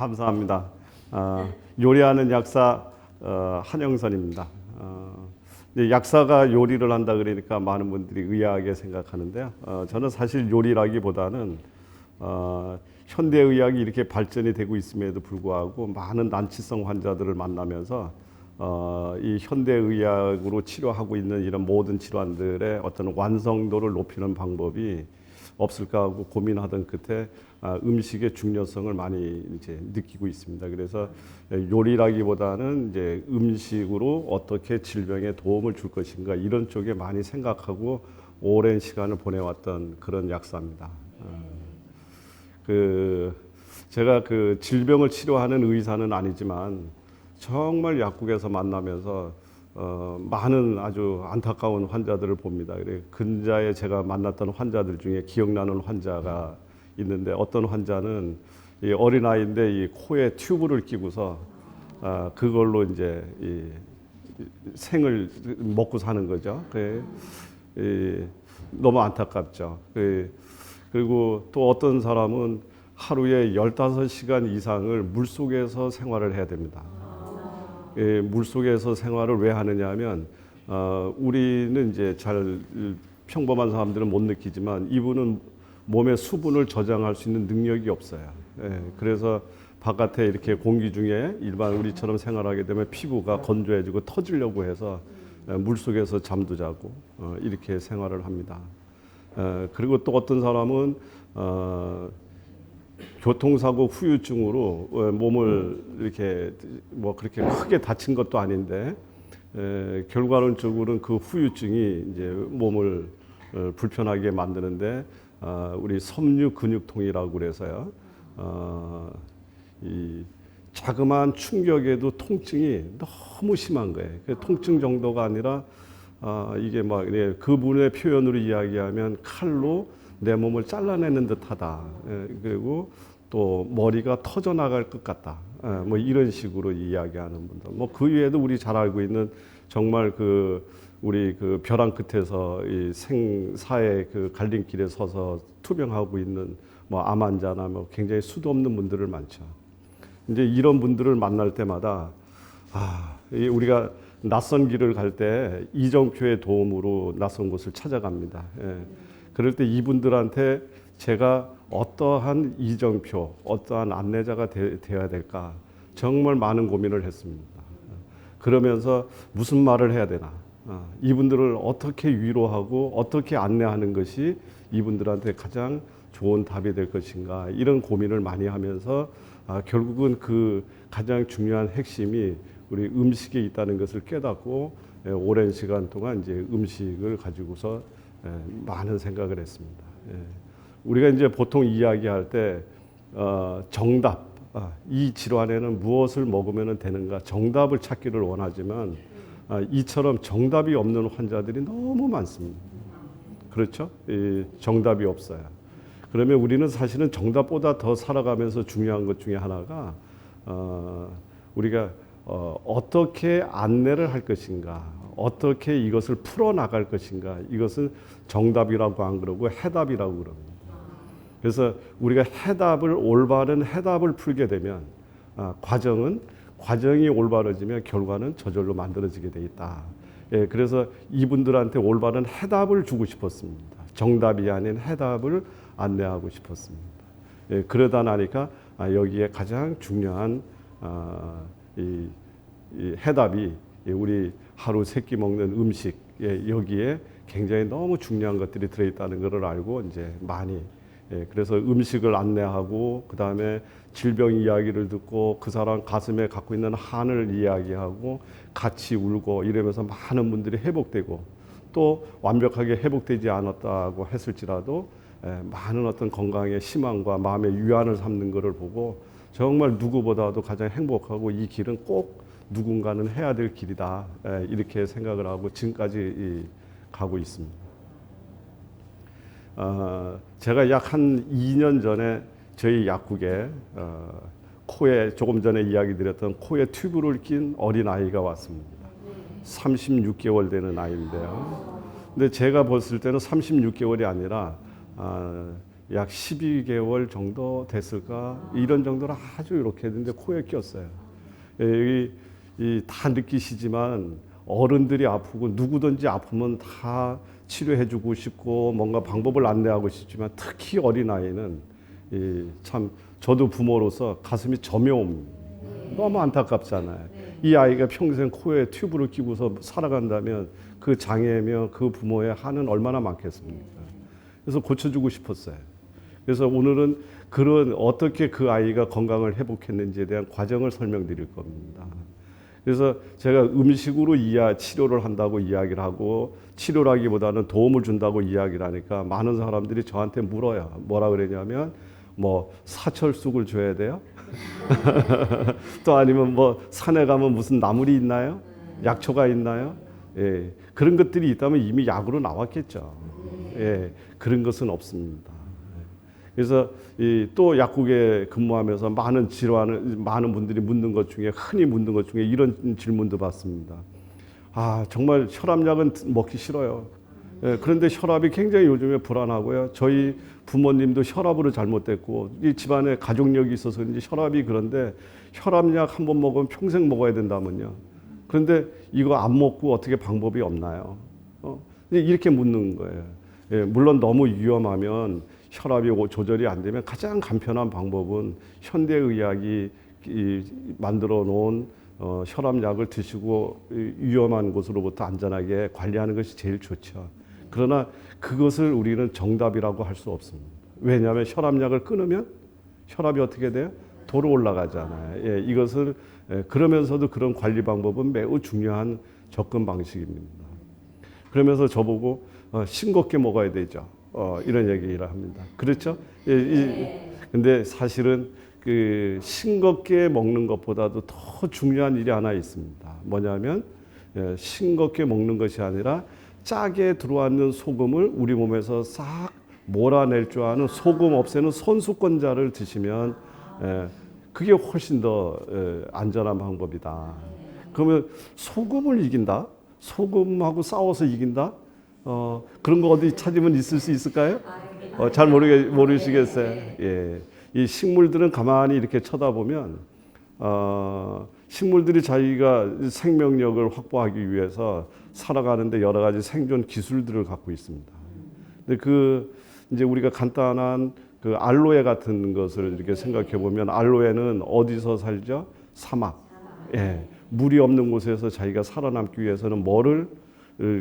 감사합니다. 요리하는 약사 한영선입니다. 약사가 요리를 한다 그러니까 많은 분들이 의아하게 생각하는데요. 저는 사실 요리라기보다는 현대의학이 이렇게 발전이 되고 있음에도 불구하고 많은 난치성 환자들을 만나면서 이 현대의학으로 치료하고 있는 이런 모든 질환들의 어떤 완성도를 높이는 방법이 없을까 하고 고민하던 끝에 음식의 중요성을 많이 이제 느끼고 있습니다. 그래서 요리라기보다는 이제 음식으로 어떻게 질병에 도움을 줄 것인가 이런 쪽에 많이 생각하고 오랜 시간을 보내왔던 그런 약사입니다. 제가 그 질병을 치료하는 의사는 아니지만 정말 약국에서 만나면서 많은 아주 안타까운 환자들을 봅니다. 그래 근자에 제가 만났던 환자들 중에 기억나는 환자가 있는데 어떤 환자는 이 어린아이인데 이 코에 튜브를 끼고서 그걸로 이제 이 생을 먹고 사는 거죠. 너무 안타깝죠. 그리고 또 어떤 사람은 하루에 15시간 이상을 물속에서 생활을 해야 됩니다. 물속에서 생활을 왜 하느냐 하면 우리는 이제 잘 평범한 사람들은 못 느끼지만 이분은 몸의 수분을 저장할 수 있는 능력이 없어요. 그래서 바깥에 이렇게 공기 중에 일반 우리처럼 생활하게 되면 피부가 건조해지고 터지려고 해서 물속에서 잠도 자고 이렇게 생활을 합니다. 그리고 또 어떤 사람은 교통사고 후유증으로 몸을 이렇게 뭐 그렇게 크게 다친 것도 아닌데 결과론적으로는 그 후유증이 이제 몸을 불편하게 만드는데 우리 섬유 근육통이라고 그래서요. 이 자그마한 충격에도 통증이 너무 심한 거예요. 통증 정도가 아니라 이게 막 그분의 표현으로 이야기하면 칼로 내 몸을 잘라내는 듯하다. 그리고 또 머리가 터져 나갈 것 같다. 뭐 이런 식으로 이야기하는 분들. 뭐 그 외에도 우리 잘 알고 있는 정말 우리 그 벼랑 끝에서 이 생사의 그 갈림길에 서서 투병하고 있는 뭐 암 환자나 뭐 굉장히 수도 없는 분들을 많죠. 이제 이런 분들을 만날 때마다 우리가 낯선 길을 갈 때 이정표의 도움으로 낯선 곳을 찾아갑니다. 그럴 때 이분들한테 제가 어떠한 이정표, 어떠한 안내자가 되어야 될까 정말 많은 고민을 했습니다. 그러면서 무슨 말을 해야 되나, 이분들을 어떻게 위로하고 어떻게 안내하는 것이 이분들한테 가장 좋은 답이 될 것인가 이런 고민을 많이 하면서 결국은 그 가장 중요한 핵심이 우리 음식에 있다는 것을 깨닫고 오랜 시간 동안 이제 음식을 가지고서 많은 생각을 했습니다. 우리가 이제 보통 이야기할 때 정답, 이 질환에는 무엇을 먹으면 되는가 정답을 찾기를 원하지만 이처럼 정답이 없는 환자들이 너무 많습니다. 그렇죠? 정답이 없어요. 그러면 우리는 사실은 정답보다 더 살아가면서 중요한 것 중에 하나가 우리가 어떻게 안내를 할 것인가, 어떻게 이것을 풀어나갈 것인가, 이것은 정답이라고 안 그러고 해답이라고 그럽니다. 그래서 우리가 올바른 해답을 풀게 되면 과정이 올바라지면 결과는 저절로 만들어지게 돼 있다. 그래서 이분들한테 올바른 해답을 주고 싶었습니다. 정답이 아닌 해답을 안내하고 싶었습니다. 그러다 나니까 여기에 가장 중요한 이 해답이 우리 하루 세 끼 먹는 음식, 여기에 굉장히 너무 중요한 것들이 들어있다는 것을 알고 이제 많이 그래서 음식을 안내하고 그 다음에 질병 이야기를 듣고 그 사람 가슴에 갖고 있는 한을 이야기하고 같이 울고 이러면서 많은 분들이 회복되고 또 완벽하게 회복되지 않았다고 했을지라도 많은 어떤 건강의 희망과 마음의 위안을 삼는 것을 보고 정말 누구보다도 가장 행복하고 이 길은 꼭 누군가는 해야 될 길이다 이렇게 생각을 하고 지금까지 가고 있습니다. 제가 약 한 2년 전에 저희 약국에 코에 조금 전에 이야기 드렸던 코에 튜브를 낀 어린 아이가 왔습니다. 36개월 되는 아이인데요. 근데 제가 봤을 때는 36개월이 아니라 약 12개월 정도 됐을까? 이런 정도로 아주 이렇게 했는데 코에 꼈어요. 여기 다 느끼시지만 어른들이 아프고 누구든지 아프면 다 치료해주고 싶고 뭔가 방법을 안내하고 싶지만 특히 어린아이는 참 저도 부모로서 가슴이 저며옵니다. 너무 안타깝잖아요. 이 아이가 평생 코에 튜브를 끼고서 살아간다면 그 장애며 그 부모의 한은 얼마나 많겠습니까? 그래서 고쳐주고 싶었어요. 그래서 오늘은 그런 어떻게 그 아이가 건강을 회복했는지에 대한 과정을 설명드릴 겁니다. 그래서 제가 음식으로 치료를 한다고 이야기를 하고 치료라기보다는 도움을 준다고 이야기를 하니까 많은 사람들이 저한테 물어요. 뭐라 그러냐면 뭐 사철쑥을 줘야 돼요? 또 아니면 뭐 산에 가면 무슨 나물이 있나요? 약초가 있나요? 예, 그런 것들이 있다면 이미 약으로 나왔겠죠. 예, 그런 것은 없습니다. 그래서 또 약국에 근무하면서 많은 분들이 묻는 것 중에 흔히 묻는 것 중에 이런 질문도 받습니다. 아, 정말 혈압약은 먹기 싫어요. 예, 그런데 혈압이 굉장히 요즘에 불안하고요. 저희 부모님도 혈압으로 잘못됐고 이 집안에 가족력이 있어서 그런지 혈압이 그런데 혈압약 한 번 먹으면 평생 먹어야 된다면요. 그런데 이거 안 먹고 어떻게 방법이 없나요? 이렇게 묻는 거예요. 예, 물론 너무 위험하면 혈압이 조절이 안 되면 가장 간편한 방법은 현대의학이 만들어 놓은 혈압약을 드시고 위험한 곳으로부터 안전하게 관리하는 것이 제일 좋죠. 그러나 그것을 우리는 정답이라고 할 수 없습니다. 왜냐하면 혈압약을 끊으면 혈압이 어떻게 돼요? 도로 올라가잖아요. 예, 이것을 그러면서도 그런 관리 방법은 매우 중요한 접근 방식입니다. 그러면서 저보고 싱겁게 먹어야 되죠. 이런 얘기를 합니다. 그렇죠? 근데 사실은 그 싱겁게 먹는 것보다도 더 중요한 일이 하나 있습니다. 뭐냐면 싱겁게 먹는 것이 아니라 짜게 들어왔는 소금을 우리 몸에서 싹 몰아낼 줄 아는 소금 없애는 손수건자를 드시면 그게 훨씬 더 안전한 방법이다. 그러면 소금을 이긴다? 소금하고 싸워서 이긴다? 그런 거 어디 찾으면 있을 수 있을까요? 잘 모르시겠어요. 예. 이 식물들은 가만히 이렇게 쳐다보면, 식물들이 자기가 생명력을 확보하기 위해서 살아가는데 여러 가지 생존 기술들을 갖고 있습니다. 근데 이제 우리가 간단한 그 알로에 같은 것을 이렇게 생각해 보면 알로에는 어디서 살죠? 사막. 예. 물이 없는 곳에서 자기가 살아남기 위해서는 뭐를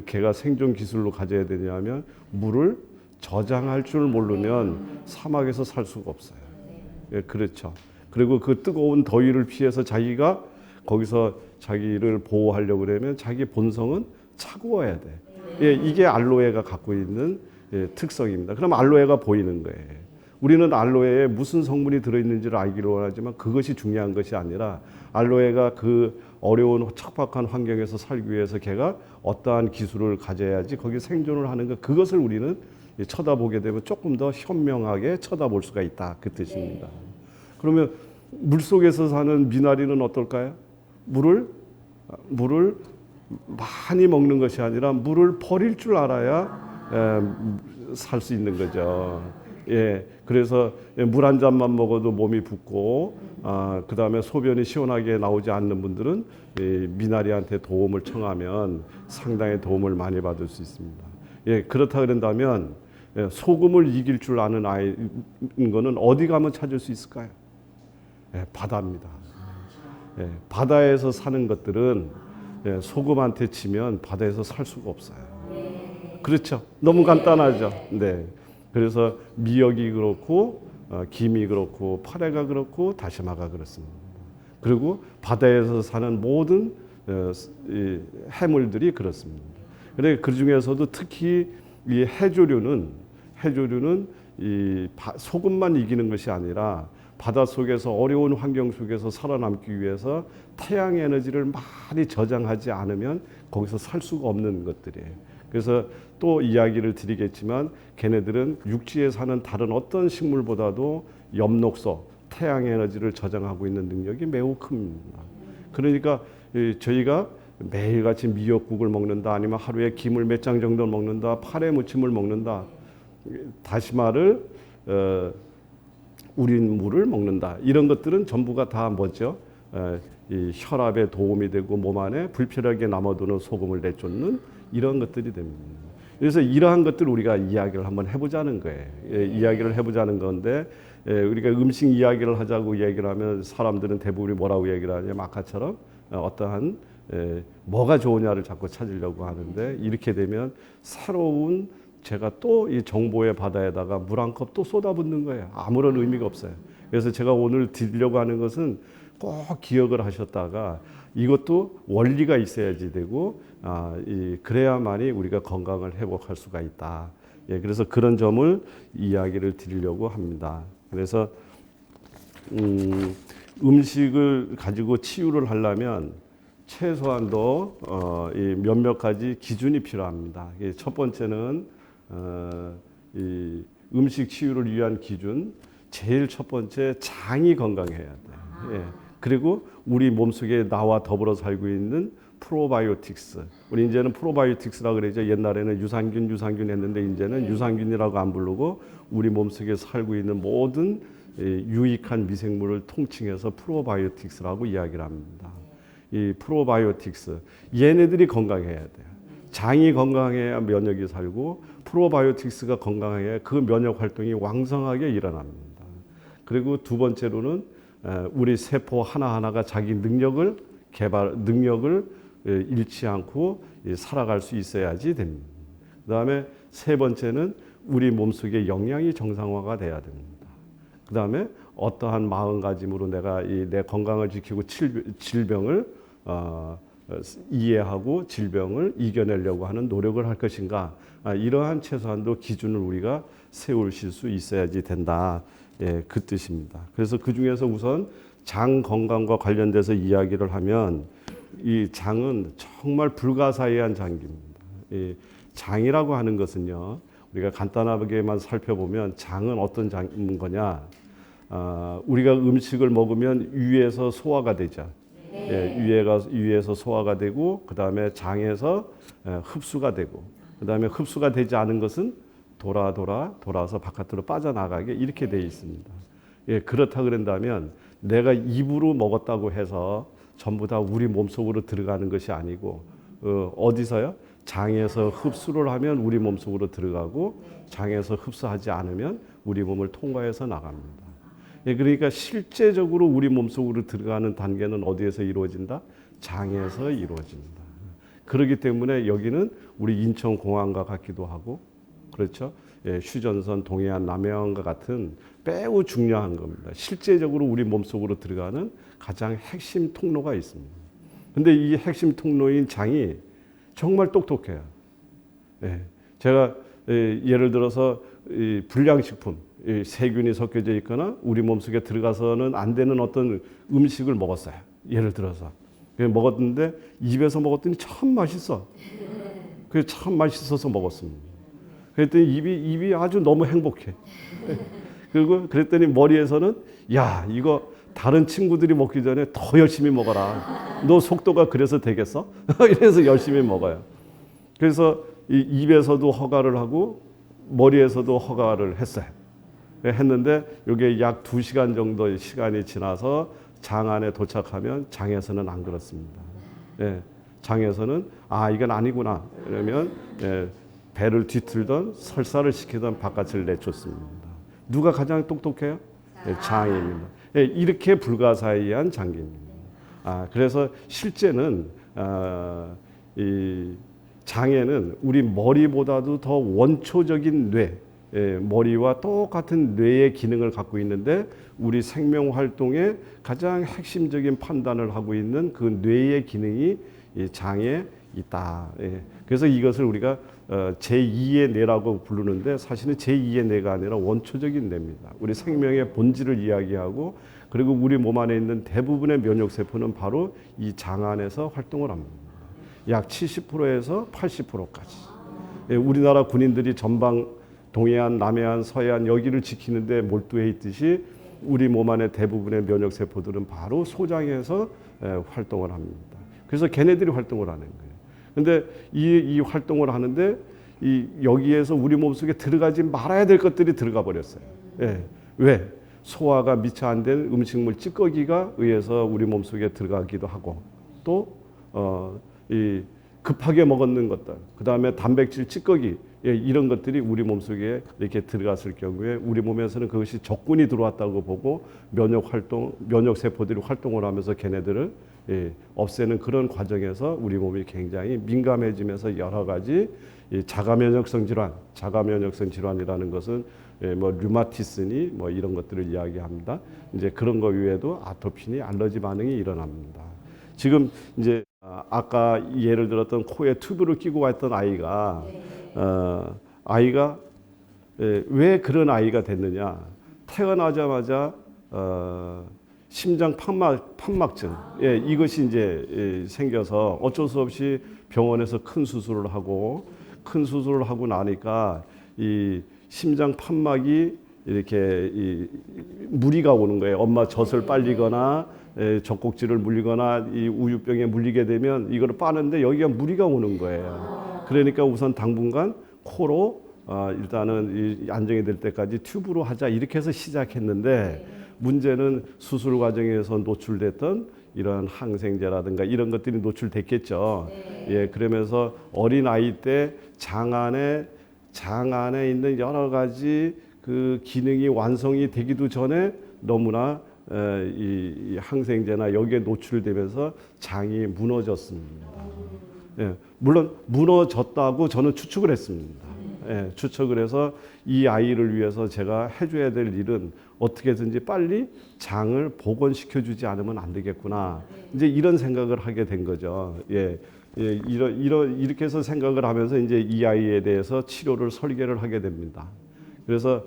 걔가 생존 기술로 가져야 되냐면 물을 저장할 줄 모르면 사막에서 살 수가 없어요. 예, 그렇죠. 그리고 그 뜨거운 더위를 피해서 자기가 거기서 자기를 보호하려고 그러면 자기 본성은 차가워야 돼. 예, 이게 알로에가 갖고 있는 특성입니다. 그럼 알로에가 보이는 거예요. 우리는 알로에에 무슨 성분이 들어있는지를 알기를 원하지만 그것이 중요한 것이 아니라 알로에가 그 어려운 척박한 환경에서 살기 위해서 걔가 어떠한 기술을 가져야지 거기 생존을 하는 것, 그것을 우리는 쳐다보게 되면 조금 더 현명하게 쳐다볼 수가 있다, 그 뜻입니다. 그러면 물속에서 사는 미나리는 어떨까요? 물을 많이 먹는 것이 아니라 물을 버릴 줄 알아야 살 수 있는 거죠. 예, 그래서 물 한 잔만 먹어도 몸이 붓고, 그 다음에 소변이 시원하게 나오지 않는 분들은 미나리한테 도움을 청하면 상당히 도움을 많이 받을 수 있습니다. 예, 그렇다 그런다면 소금을 이길 줄 아는 아이인 거는 어디 가면 찾을 수 있을까요? 예, 바다입니다. 예, 바다에서 사는 것들은 소금한테 치면 바다에서 살 수가 없어요. 그렇죠? 너무 간단하죠. 네. 그래서 미역이 그렇고 김이 그렇고 파래가 그렇고 다시마가 그렇습니다. 그리고 바다에서 사는 모든 해물들이 그렇습니다. 그런데 그 중에서도 특히 이 해조류는 이 소금만 이기는 것이 아니라 바닷속에서 어려운 환경 속에서 살아남기 위해서 태양 에너지를 많이 저장하지 않으면 거기서 살 수가 없는 것들이에요. 그래서 또 이야기를 드리겠지만 걔네들은 육지에 사는 다른 어떤 식물보다도 엽록소, 태양 에너지를 저장하고 있는 능력이 매우 큽니다. 그러니까 저희가 매일같이 미역국을 먹는다, 아니면 하루에 김을 몇 장 정도 먹는다, 파래 무침을 먹는다, 다시마를 우린 물을 먹는다. 이런 것들은 전부가 다 뭐죠? 이 혈압에 도움이 되고 몸 안에 불필요하게 남아도는 소금을 내쫓는 이런 것들이 됩니다. 그래서 이러한 것들을 우리가 이야기를 한번 해보자는 거예요. 이야기를 해보자는 건데 우리가 음식 이야기를 하자고 얘기를 하면 사람들은 대부분이 뭐라고 얘기를 하냐면 아까처럼 어떠한 뭐가 좋으냐를 자꾸 찾으려고 하는데 이렇게 되면 새로운 제가 또 이 정보의 바다에다가 물 한 컵 또 쏟아붓는 거예요. 아무런 의미가 없어요. 그래서 제가 오늘 드리려고 하는 것은 꼭 기억을 하셨다가 이것도 원리가 있어야지 되고 그래야만이 우리가 건강을 회복할 수가 있다. 그래서 그런 점을 이야기를 드리려고 합니다. 그래서 음식을 가지고 치유를 하려면 최소한도 이 몇몇 가지 기준이 필요합니다. 첫 번째는 이 음식 치유를 위한 기준, 제일 첫 번째 장이 건강해야 돼. 그리고 우리 몸속에 나와 더불어 살고 있는 프로바이오틱스. 우리 이제는 프로바이오틱스라고 그러죠. 옛날에는 유산균 했는데 이제는 유산균이라고 안 부르고 우리 몸속에 살고 있는 모든 유익한 미생물을 통칭해서 프로바이오틱스라고 이야기를 합니다. 이 프로바이오틱스 얘네들이 건강해야 돼요. 장이 건강해야 면역이 살고 프로바이오틱스가 건강해야 그 면역 활동이 왕성하게 일어납니다. 그리고 두 번째로는 우리 세포 하나하나가 자기 능력을 잃지 않고 살아갈 수 있어야지 됩니다. 그다음에 세 번째는 우리 몸속의 영양이 정상화가 돼야 됩니다. 그다음에 어떠한 마음가짐으로 내가 내 건강을 지키고 질병을 이해하고 질병을 이겨내려고 하는 노력을 할 것인가, 이러한 최소한도 기준을 우리가 세우실 수 있어야지 된다. 그 뜻입니다. 그래서 그 중에서 우선 장 건강과 관련돼서 이야기를 하면 이 장은 정말 불가사의한 장기입니다. 이 장이라고 하는 것은요, 우리가 간단하게만 살펴보면 장은 어떤 장인 거냐? 우리가 음식을 먹으면 위에서 소화가 되죠. 위에서 소화가 되고 그다음에 장에서 흡수가 되고 그다음에 흡수가 되지 않은 것은 돌아서 바깥으로 빠져나가게 이렇게 되어 있습니다. 그렇다 그런다면 내가 입으로 먹었다고 해서 전부 다 우리 몸속으로 들어가는 것이 아니고 어디서요? 장에서 흡수를 하면 우리 몸속으로 들어가고 장에서 흡수하지 않으면 우리 몸을 통과해서 나갑니다. 그러니까 실제적으로 우리 몸속으로 들어가는 단계는 어디에서 이루어진다? 장에서 이루어진다. 그렇기 때문에 여기는 우리 인천공항과 같기도 하고 그렇죠? 휴전선, 동해안, 남해안과 같은 매우 중요한 겁니다. 실제적으로 우리 몸속으로 들어가는 가장 핵심 통로가 있습니다. 근데 이 핵심 통로인 장이 정말 똑똑해요. 제가 예를 들어서 불량식품, 세균이 섞여져 있거나 우리 몸속에 들어가서는 안 되는 어떤 음식을 먹었어요. 예를 들어서 먹었는데 입에서 먹었더니 참 맛있어. 그게 참 맛있어서 먹었습니다. 그랬더니 입이 아주 너무 행복해. 그리고 그랬더니 머리에서는 야, 이거 다른 친구들이 먹기 전에 더 열심히 먹어라. 너 속도가 그래서 되겠어? 이래서 열심히 먹어요. 그래서 이 입에서도 허가를 하고 머리에서도 허가를 했어요. 했는데 이게 약 2시간 정도의 시간이 지나서 장 안에 도착하면 장에서는 안 그렇습니다. 장에서는 이건 아니구나. 그러면 배를 뒤틀던 설사를 시키던 바깥을 내쫓습니다. 누가 가장 똑똑해요? 장입니다. 이렇게 불가사의한 장기입니다. 그래서 실제는 이 장에는 우리 머리보다도 더 원초적인 뇌, 머리와 똑같은 뇌의 기능을 갖고 있는데 우리 생명 활동의 가장 핵심적인 판단을 하고 있는 그 뇌의 기능이 이 장에 있다. 그래서 이것을 우리가 제2의 뇌라고 부르는데 사실은 제2의 뇌가 아니라 원초적인 뇌입니다. 우리 생명의 본질을 이야기하고 그리고 우리 몸 안에 있는 대부분의 면역세포는 바로 이 장 안에서 활동을 합니다. 약 70%에서 80%까지. 우리나라 군인들이 전방 동해안, 남해안, 서해안 여기를 지키는데 몰두해 있듯이 우리 몸 안에 대부분의 면역세포들은 바로 소장에서 활동을 합니다. 그래서 걔네들이 활동을 하는 거예요. 근데 이 활동을 하는데 여기에서 우리 몸속에 들어가지 말아야 될 것들이 들어가 버렸어요. 예. 왜? 소화가 미처 안 된 음식물 찌꺼기가 의해서 우리 몸속에 들어가기도 하고 또 이 급하게 먹었는 것들, 그 다음에 단백질 찌꺼기 이런 것들이 우리 몸속에 이렇게 들어갔을 경우에 우리 몸에서는 그것이 적군이 들어왔다고 보고 면역 세포들이 활동을 하면서 걔네들을 없애는 그런 과정에서 우리 몸이 굉장히 민감해지면서 여러 가지 자가 면역성 질환이라는 것은 뭐 류마티스니 뭐 이런 것들을 이야기합니다. 이제 그런 거 외에도 아토피니 알러지 반응이 일어납니다. 지금 이제 아까 예를 들었던 코에 튜브를 끼고 왔던 아이가 아이가 왜 그런 아이가 됐느냐? 태어나자마자 심장 판막증 이것이 이제 생겨서 어쩔 수 없이 병원에서 큰 수술을 하고 나니까 이 심장 판막이 이렇게 무리가 오는 거예요. 엄마 젖을 빨리거나 젖꼭지를 물리거나 이 우유병에 물리게 되면 이거를 빠는데 여기가 무리가 오는 거예요. 그러니까 우선 당분간 코로 일단은 안정이 될 때까지 튜브로 하자 이렇게 해서 시작했는데 문제는 수술 과정에서 노출됐던 이런 항생제라든가 이런 것들이 노출됐겠죠. 예, 그러면서 어린 아이 때 장 안에 있는 여러 가지 그 기능이 완성이 되기도 전에 너무나 이 항생제나 여기에 노출되면서 장이 무너졌습니다. 예, 물론 무너졌다고 저는 추측을 했습니다. 예, 추측을 해서 이 아이를 위해서 제가 해줘야 될 일은 어떻게든지 빨리 장을 복원시켜주지 않으면 안 되겠구나. 이제 이런 생각을 하게 된 거죠. 예, 이렇게 해서 생각을 하면서 이제 이 아이에 대해서 치료를 설계를 하게 됩니다. 그래서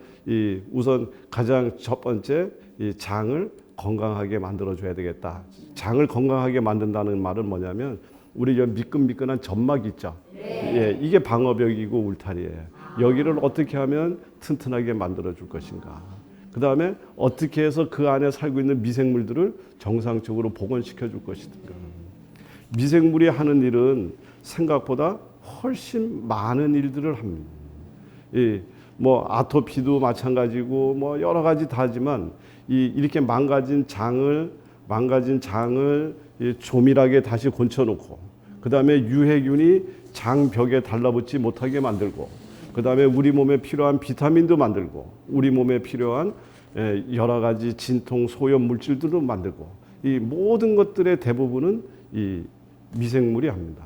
우선 가장 첫 번째 이 장을 건강하게 만들어줘야 되겠다. 장을 건강하게 만든다는 말은 뭐냐면 우리 미끈미끈한 점막 있죠. 예, 이게 방어벽이고 울타리예요. 여기를 어떻게 하면 튼튼하게 만들어줄 것인가. 그 다음에 어떻게 해서 그 안에 살고 있는 미생물들을 정상적으로 복원시켜줄 것인가. 미생물이 하는 일은 생각보다 훨씬 많은 일들을 합니다. 뭐 아토피도 마찬가지고 뭐 여러 가지 다 하지만 이렇게 망가진 장을 조밀하게 다시 고쳐놓고 그 다음에 유해균이 장벽에 달라붙지 못하게 만들고 그 다음에 우리 몸에 필요한 비타민도 만들고 우리 몸에 필요한 여러 가지 진통 소염 물질들도 만들고 이 모든 것들의 대부분은 이 미생물이 합니다.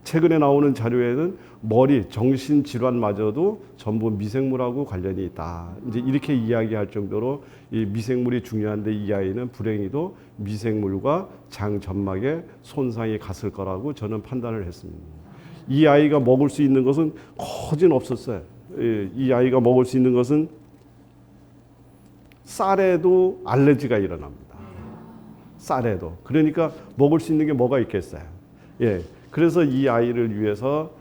최근에 나오는 자료에는 머리, 정신 질환마저도 전부 미생물하고 관련이 있다. 이제 이렇게 이야기할 정도로 이 미생물이 중요한데 이 아이는 불행히도 미생물과 장 점막에 손상이 갔을 거라고 저는 판단을 했습니다. 이 아이가 먹을 수 있는 것은 거진 없었어요. 이 아이가 먹을 수 있는 것은 쌀에도 알레르기가 일어납니다. 쌀에도. 그러니까 먹을 수 있는 게 뭐가 있겠어요. 예. 그래서 이 아이를 위해서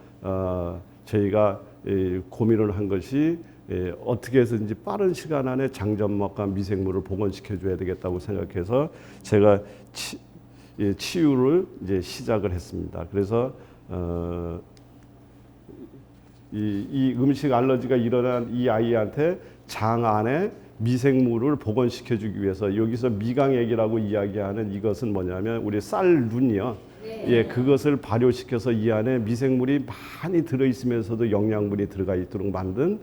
저희가 고민을 한 것이 어떻게 해서든지 빠른 시간 안에 장점막과 미생물을 복원시켜 줘야 되겠다고 생각해서 제가 치유를 이제 시작을 했습니다. 그래서 이 음식 알러지가 일어난 이 아이한테 장 안에 미생물을 복원시켜 주기 위해서 여기서 미강액이라고 이야기하는 이것은 뭐냐면 우리 쌀 눈이요. 예, 그것을 발효시켜서 이 안에 미생물이 많이 들어있으면서도 영양분이 들어가 있도록 만든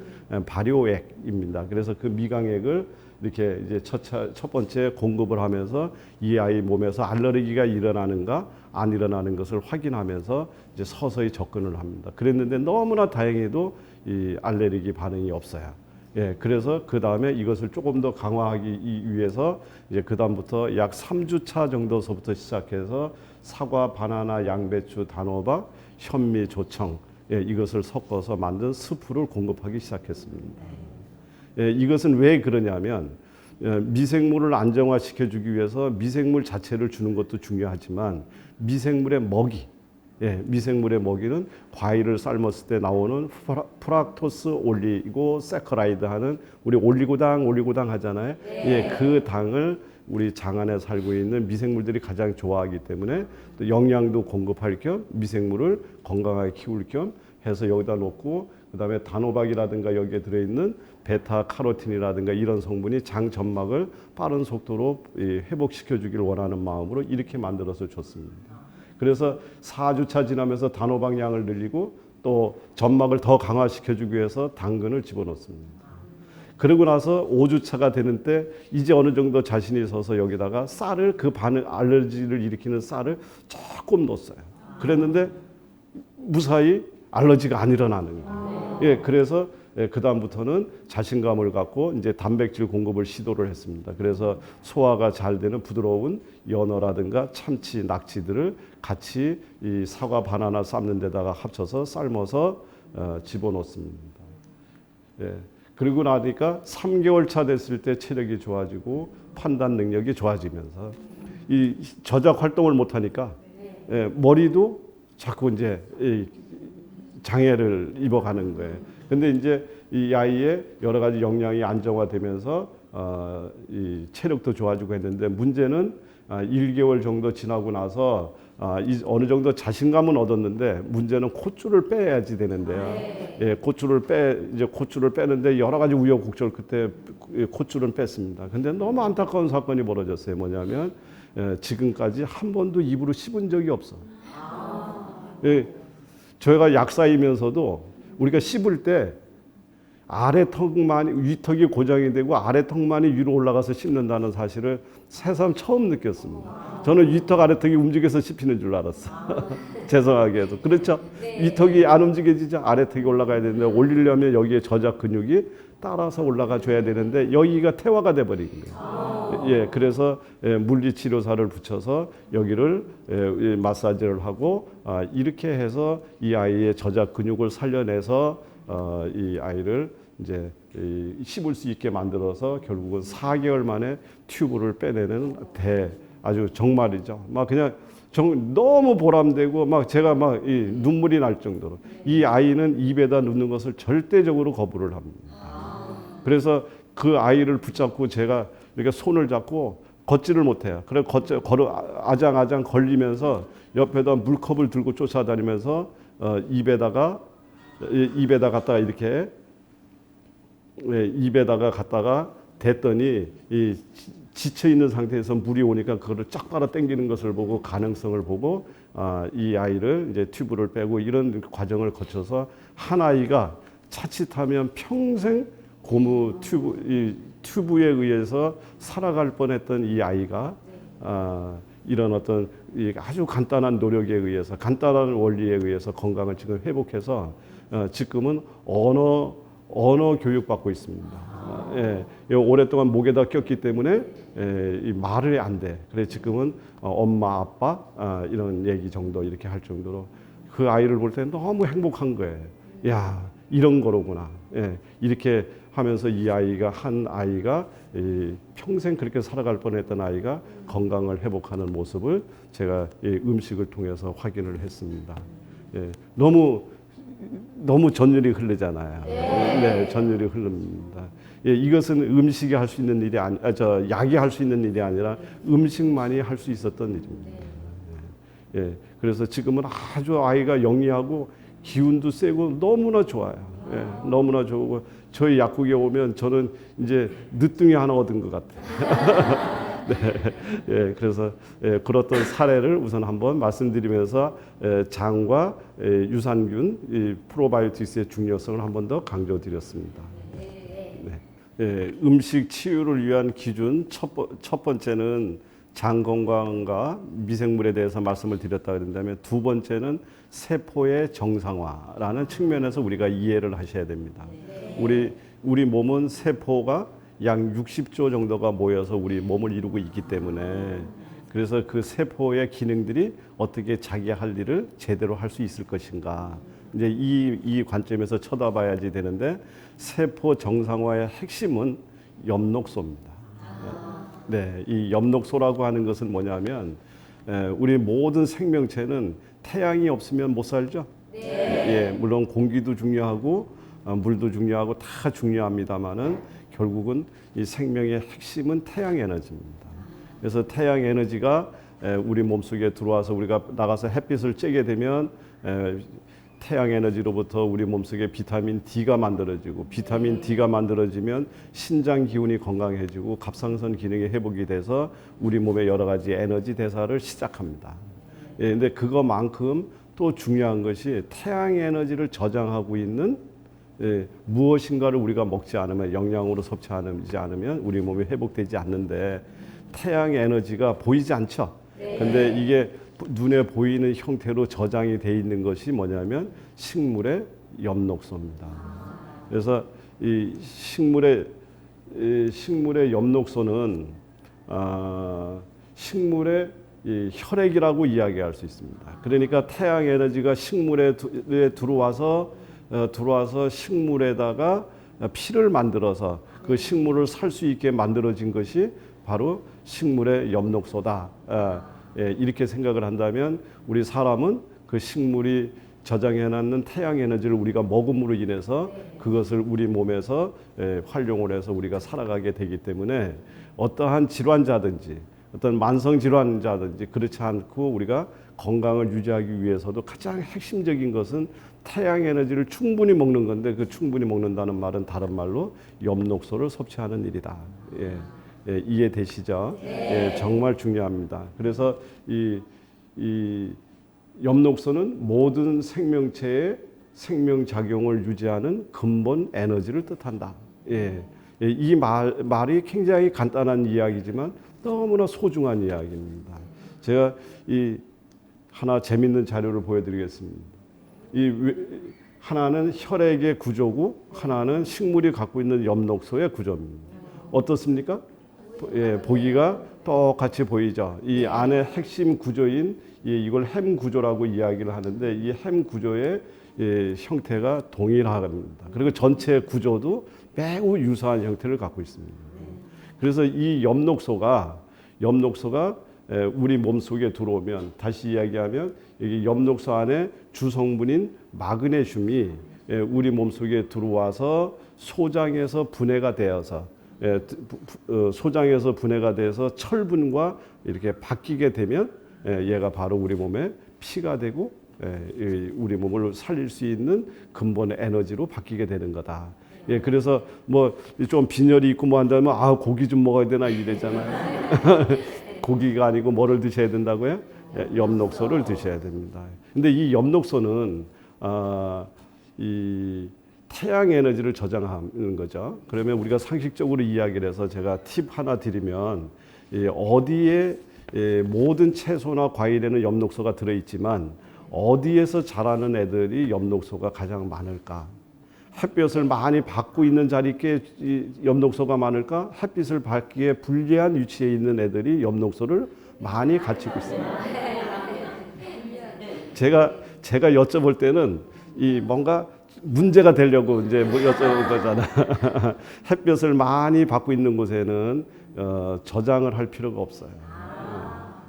발효액입니다. 그래서 그 미강액을 이렇게 이제 첫 번째 공급을 하면서 이 아이 몸에서 알레르기가 일어나는가 안 일어나는 것을 확인하면서 이제 서서히 접근을 합니다. 그랬는데 너무나 다행히도 이 알레르기 반응이 없어요. 예, 그래서 그 다음에 이것을 조금 더 강화하기 위해서 이제 그 다음부터 약 3주차 정도서부터 시작해서 사과, 바나나, 양배추, 단호박, 현미, 조청 이것을 섞어서 만든 스프를 공급하기 시작했습니다. 이것은 왜 그러냐면 미생물을 안정화시켜 주기 위해서 미생물 자체를 주는 것도 중요하지만 미생물의 먹이, 미생물의 먹이는 과일을 삶았을 때 나오는 프락토스 올리고 세커라이드 하는 우리 올리고당 하잖아요. 그 당을 우리 장 안에 살고 있는 미생물들이 가장 좋아하기 때문에 또 영양도 공급할 겸 미생물을 건강하게 키울 겸 해서 여기다 놓고 그다음에 단호박이라든가 여기에 들어있는 베타 카로틴이라든가 이런 성분이 장 점막을 빠른 속도로 회복시켜 주기를 원하는 마음으로 이렇게 만들어서 줬습니다. 그래서 4주차 지나면서 단호박 양을 늘리고 또 점막을 더 강화시켜 주기 위해서 당근을 집어넣습니다. 그러고 나서 5주차가 되는 때 이제 어느 정도 자신이 있어서 여기다가 쌀을 그 반응 알러지를 일으키는 쌀을 조금 넣었어요. 그랬는데 무사히 알러지가 안 일어나는 거예요. 예, 그래서 그 다음부터는 자신감을 갖고 이제 단백질 공급을 시도를 했습니다. 그래서 소화가 잘 되는 부드러운 연어라든가 참치, 낙지들을 같이 이 사과, 바나나 삶는 데다가 합쳐서 삶아서 집어넣습니다. 예. 그리고 나니까 3개월 차 됐을 때 체력이 좋아지고 판단 능력이 좋아지면서 이 저작 활동을 못 하니까 머리도 자꾸 이제 장애를 입어가는 거예요. 근데 이제 이 아이의 여러 가지 영양이 안정화되면서 이 체력도 좋아지고 했는데 문제는 1개월 정도 지나고 나서 어느 정도 자신감은 얻었는데 문제는 콧줄을 빼야지 되는데요. 예, 콧줄을 빼는데 여러 가지 우여곡절 끝에 콧줄은 뺐습니다. 근데 너무 안타까운 사건이 벌어졌어요. 뭐냐면 지금까지 한 번도 입으로 씹은 적이 없어. 예, 저희가 약사이면서도 우리가 씹을 때 아래 턱만이 위턱이 고정이 되고 아래 턱만이 위로 올라가서 씹는다는 사실을 새삼 처음 느꼈습니다. 저는 위턱 아래 턱이 움직여서 씹히는 줄 알았어. 죄송하게도 그렇죠. 네. 위턱이 안 움직여지죠. 아래 턱이 올라가야 되는데 올리려면 여기에 저작 근육이 따라서 올라가 줘야 되는데 여기가 태화가 돼 버린 거예요. 예, 그래서 물리치료사를 붙여서 여기를 마사지를 하고 이렇게 해서 이 아이의 저작 근육을 살려내서 이 아이를 이제 씹을 수 있게 만들어서 결국은 4개월 만에 튜브를 빼내는 아주 정말이죠. 막 그냥 너무 보람되고 막 제가 막 눈물이 날 정도로 이 아이는 입에다 넣는 것을 절대적으로 거부를 합니다. 그래서 그 아이를 붙잡고 제가 이렇게 손을 잡고 걷지를 못해요. 그래 아장아장 걸리면서 옆에다 물컵을 들고 쫓아다니면서 입에다가 갖다가 이렇게 입에다가 갖다가 댔더니 이 지쳐 있는 상태에서 물이 오니까 그거를 쫙 빨아 당기는 것을 보고 가능성을 보고 이 아이를 이제 튜브를 빼고 이런 과정을 거쳐서 한 아이가 자칫하면 평생 고무 튜브에 의해서 살아갈 뻔했던 이 아이가 이런 어떤 아주 간단한 노력에 의해서 간단한 원리에 의해서 건강을 지금 회복해서 지금은 언어 교육받고 있습니다. 예, 오랫동안 목에다 꼈기 때문에 이 말을 안 돼. 그래 지금은 엄마, 아빠 이런 얘기 정도 이렇게 할 정도로 그 아이를 볼 때 너무 행복한 거예요. 야, 이런 거로구나. 예, 이렇게 하면서 한 아이가 평생 그렇게 살아갈 뻔했던 아이가 건강을 회복하는 모습을 제가 음식을 통해서 확인을 했습니다. 예, 너무 전율이 흐르잖아요. 네, 전율이 흐릅니다. 예, 이것은 음식이 할 수 있는 일이 약이 할 수 있는 일이 아니라 음식만이 할 수 있었던 일입니다. 예, 그래서 지금은 아주 아이가 영리하고 기운도 세고 너무나 좋아요. 예, 너무나 좋고 저희 약국에 오면 저는 이제 늦둥이 하나 얻은 것 같아요. 네, 예, 그래서 그렇던 사례를 우선 한번 말씀드리면서 장과 유산균, 이 프로바이오틱스의 중요성을 한 번 더 강조드렸습니다. 네, 음식 치유를 위한 기준 첫 번째는 장 건강과 미생물에 대해서 말씀을 드렸다 그런다면 두 번째는 세포의 정상화라는 측면에서 우리가 이해를 하셔야 됩니다. 우리 몸은 세포가 약 60조 정도가 모여서 우리 몸을 이루고 있기 때문에 그래서 그 세포의 기능들이 어떻게 자기 할 일을 제대로 할 수 있을 것인가 이제 이 관점에서 쳐다봐야지 되는데 세포 정상화의 핵심은 엽록소입니다. 네, 이 엽록소라고 하는 것은 뭐냐면 우리 모든 생명체는 태양이 없으면 못 살죠. 네. 예, 물론 공기도 중요하고 물도 중요하고 다 중요합니다만은 결국은 이 생명의 핵심은 태양 에너지입니다. 그래서 태양 에너지가 우리 몸속에 들어와서 우리가 나가서 햇빛을 쬐게 되면 태양 에너지로부터 우리 몸속에 비타민 D가 만들어지고 비타민 D가 만들어지면 신장 기운이 건강해지고 갑상선 기능이 회복이 돼서 우리 몸의 여러 가지 에너지 대사를 시작합니다. 예, 근데 그거만큼 또 중요한 것이 태양 에너지를 저장하고 있는 무엇인가를 우리가 먹지 않으면 영양으로 섭취하지 않으면 우리 몸이 회복되지 않는데 태양 에너지가 보이지 않죠. 근데 이게 눈에 보이는 형태로 저장이 돼 있는 것이 뭐냐면 식물의 엽록소입니다. 그래서 이 식물의 엽록소는 식물의 이 혈액이라고 이야기할 수 있습니다. 그러니까 태양 에너지가 식물에 들어와서 식물에다가 피를 만들어서 그 식물을 살 수 있게 만들어진 것이 바로 식물의 엽록소다. 이렇게 생각을 한다면 우리 사람은 그 식물이 저장해놨는 태양 에너지를 우리가 먹음으로 인해서 그것을 우리 몸에서 활용을 해서 우리가 살아가게 되기 때문에 어떠한 질환자든지 어떤 만성 질환자든지 그렇지 않고 우리가 건강을 유지하기 위해서도 가장 핵심적인 것은 태양 에너지를 충분히 먹는 건데 그 충분히 먹는다는 말은 다른 말로 엽록소를 섭취하는 일이다. 이해되시죠? 정말 중요합니다. 그래서 이 엽록소는 모든 생명체의 생명 작용을 유지하는 근본 에너지를 뜻한다. 이 말이 굉장히 간단한 이야기지만 너무나 소중한 이야기입니다. 제가 하나 재밌는 자료를 보여드리겠습니다. 하나는 혈액의 구조고 하나는 식물이 갖고 있는 엽록소의 구조입니다. 어떻습니까? 보기가 똑같이 보이죠. 이 안에 핵심 구조인 이걸 햄 구조라고 이야기를 하는데 이 햄 구조의 형태가 동일합니다. 그리고 전체 구조도 매우 유사한 형태를 갖고 있습니다. 그래서 이 엽록소가 우리 몸속에 들어오면 다시 이야기하면 이 엽록소 안에 주성분인 마그네슘이 우리 몸속에 들어와서 소장에서 분해가 되어서 철분과 이렇게 바뀌게 되면 얘가 바로 우리 몸에 피가 되고 우리 몸을 살릴 수 있는 근본의 에너지로 바뀌게 되는 거다. 그래서 뭐 좀 빈혈이 있고 뭐 한다면 고기 좀 먹어야 되나 이래잖아요. 고기가 아니고 뭐를 드셔야 된다고요? 엽록소를 드셔야 됩니다. 근데 이 엽록소는 이 태양 에너지를 저장하는 거죠. 그러면 우리가 상식적으로 이야기를 해서 제가 팁 하나 드리면 어디에 모든 채소나 과일에는 엽록소가 들어있지만 어디에서 자라는 애들이 엽록소가 가장 많을까? 햇볕을 많이 받고 있는 자리께 엽록소가 많을까? 햇빛을 받기에 불리한 위치에 있는 애들이 엽록소를 많이 갖추고 있습니다. 제가 여쭤볼 때는 뭔가 문제가 되려고 이제 여쭤본 거잖아. 햇볕을 많이 받고 있는 곳에는 저장을 할 필요가 없어요.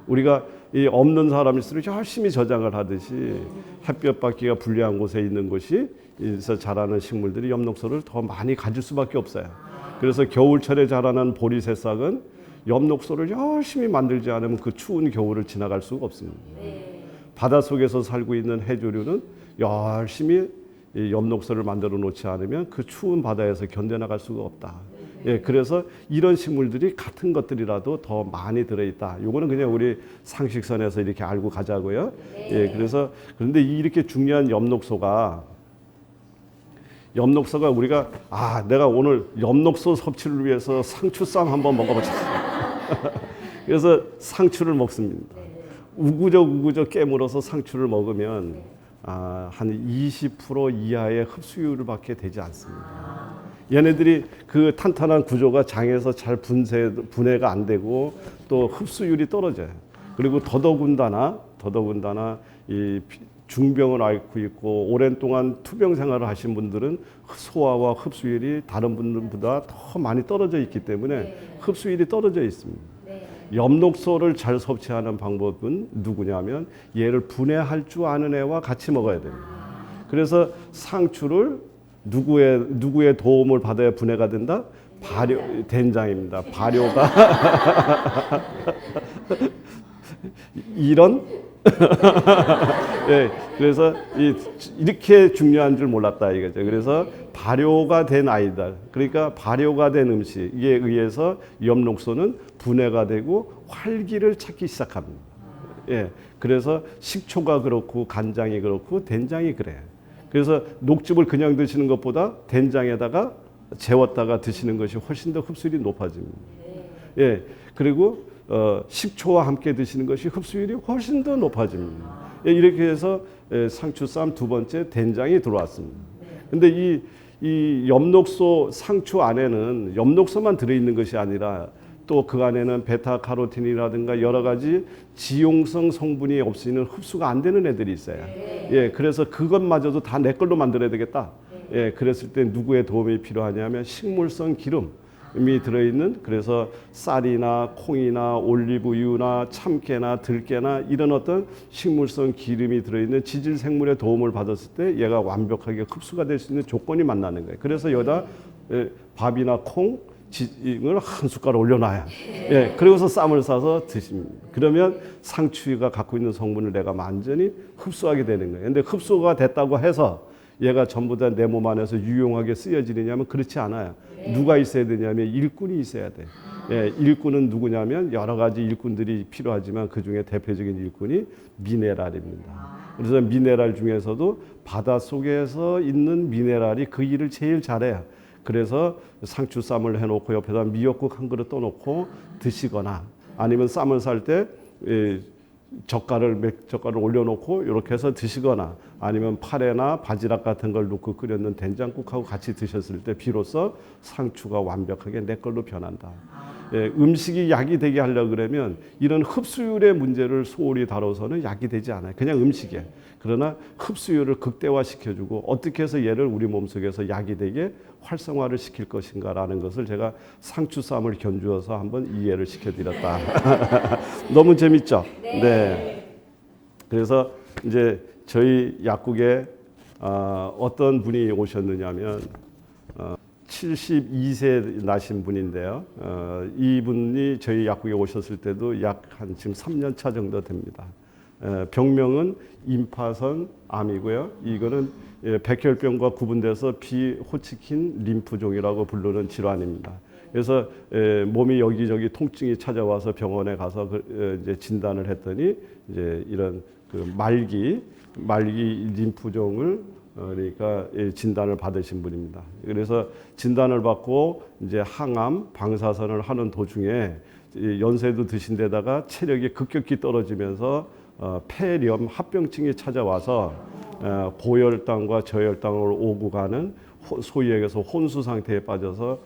우리가 없는 사람일수록 열심히 저장을 하듯이 햇볕 받기가 불리한 곳에 있는 곳에서 자라는 식물들이 엽록소를 더 많이 가질 수밖에 없어요. 그래서 겨울철에 자라는 보리 새싹은 엽록소를 열심히 만들지 않으면 그 추운 겨울을 지나갈 수가 없습니다. 바닷속에서 살고 있는 해조류는 열심히 엽록소를 만들어 놓지 않으면 그 추운 바다에서 견뎌나갈 수가 없다. 그래서 이런 식물들이 같은 것들이라도 더 많이 들어있다. 이거는 그냥 우리 상식선에서 이렇게 알고 가자고요. 그런데 이렇게 중요한 엽록소가 우리가 내가 오늘 엽록소 섭취를 위해서 상추쌈 한번 먹어보자. 그래서 상추를 먹습니다. 우구적 깨물어서 상추를 먹으면 한 20% 이하의 흡수율밖에 되지 않습니다. 얘네들이 그 탄탄한 구조가 장에서 잘 분해가 안 되고 또 흡수율이 떨어져요. 그리고 더더군다나 이 중병을 앓고 있고 오랜 동안 투병 생활을 하신 분들은 소화와 흡수율이 다른 분들보다 더 많이 떨어져 있기 때문에 흡수율이 떨어져 있습니다. 엽록소를 잘 섭취하는 방법은 누구냐면 얘를 분해할 줄 아는 애와 같이 먹어야 됩니다. 그래서 상추를 누구의 도움을 받아야 분해가 된다? 된장입니다. 발효가 이런 예, 그래서 이렇게 중요한 줄 몰랐다 이거죠. 그래서 발효가 된 아이들, 그러니까 발효가 된 음식에 의해서 엽록소는 분해가 되고 활기를 찾기 시작합니다. 예, 그래서 식초가 그렇고 간장이 그렇고 된장이 그래요. 그래서 녹즙을 그냥 드시는 것보다 된장에다가 재웠다가 드시는 것이 훨씬 더 흡수율이 높아집니다. 예, 그리고 식초와 함께 드시는 것이 흡수율이 훨씬 더 높아집니다. 예, 이렇게 해서 상추쌈 두 번째 된장이 들어왔습니다. 근데 이 엽록소 상추 안에는 엽록소만 들어있는 것이 아니라 또 그 안에는 베타카로틴이라든가 여러 가지 지용성 성분이 없이는 흡수가 안 되는 애들이 있어요. 예, 그래서 그것마저도 다 내 걸로 만들어야 되겠다. 예, 그랬을 때 누구의 도움이 필요하냐면 식물성 기름이 들어있는, 그래서 쌀이나 콩이나 올리브유나 참깨나 들깨나 이런 어떤 식물성 기름이 들어있는 지질 생물의 도움을 받았을 때 얘가 완벽하게 흡수가 될 수 있는 조건이 만나는 거예요. 그래서 여기다 밥이나 콩 을 한 숟갈 올려놔야. 예, 그리고서 쌈을 싸서 드십니다. 그러면 상추가 갖고 있는 성분을 내가 완전히 흡수하게 되는 거예요. 근데 흡수가 됐다고 해서 얘가 전부 다 내 몸 안에서 유용하게 쓰여지느냐면 그렇지 않아요. 누가 있어야 되냐면 일꾼이 있어야 돼. 예, 일꾼은 누구냐면 여러 가지 일꾼들이 필요하지만 그 중에 대표적인 일꾼이 미네랄입니다. 그래서 미네랄 중에서도 바닷속에서 있는 미네랄이 그 일을 제일 잘해요. 그래서 상추쌈을 해놓고 옆에다 미역국 한 그릇 떠놓고 드시거나 아니면 쌈을 쌀 때 젓갈을 올려놓고 이렇게 해서 드시거나 아니면 파래나 바지락 같은 걸 넣고 끓였는 된장국하고 같이 드셨을 때 비로소 상추가 완벽하게 내 걸로 변한다. 예, 음식이 약이 되게 하려고 그러면 이런 흡수율의 문제를 소홀히 다뤄서는 약이 되지 않아요. 그냥 음식이에요. 그러나 흡수율을 극대화시켜주고 어떻게 해서 얘를 우리 몸속에서 약이 되게 활성화를 시킬 것인가라는 것을 제가 상추쌈을 견주어서 한번 이해를 시켜드렸다. 너무 재밌죠? 네. 그래서 이제 저희 약국에 어떤 분이 오셨느냐면 72세 나신 분인데요. 이분이 저희 약국에 오셨을 때도 약 한 지금 3년 차 정도 됩니다. 병명은 임파선 암이고요. 이거는 백혈병과 구분돼서 비호치킨 림프종이라고 부르는 질환입니다. 그래서 몸이 여기저기 통증이 찾아와서 병원에 가서 이제 진단을 했더니 이제 이런 그 말기 림프종을 그러니까 진단을 받으신 분입니다. 그래서 진단을 받고 이제 항암, 방사선을 하는 도중에 연세도 드신 데다가 체력이 급격히 떨어지면서 폐렴, 합병증이 찾아와서 고혈당과 저혈당을 오고 가는 소위 얘기해서 혼수 상태에 빠져서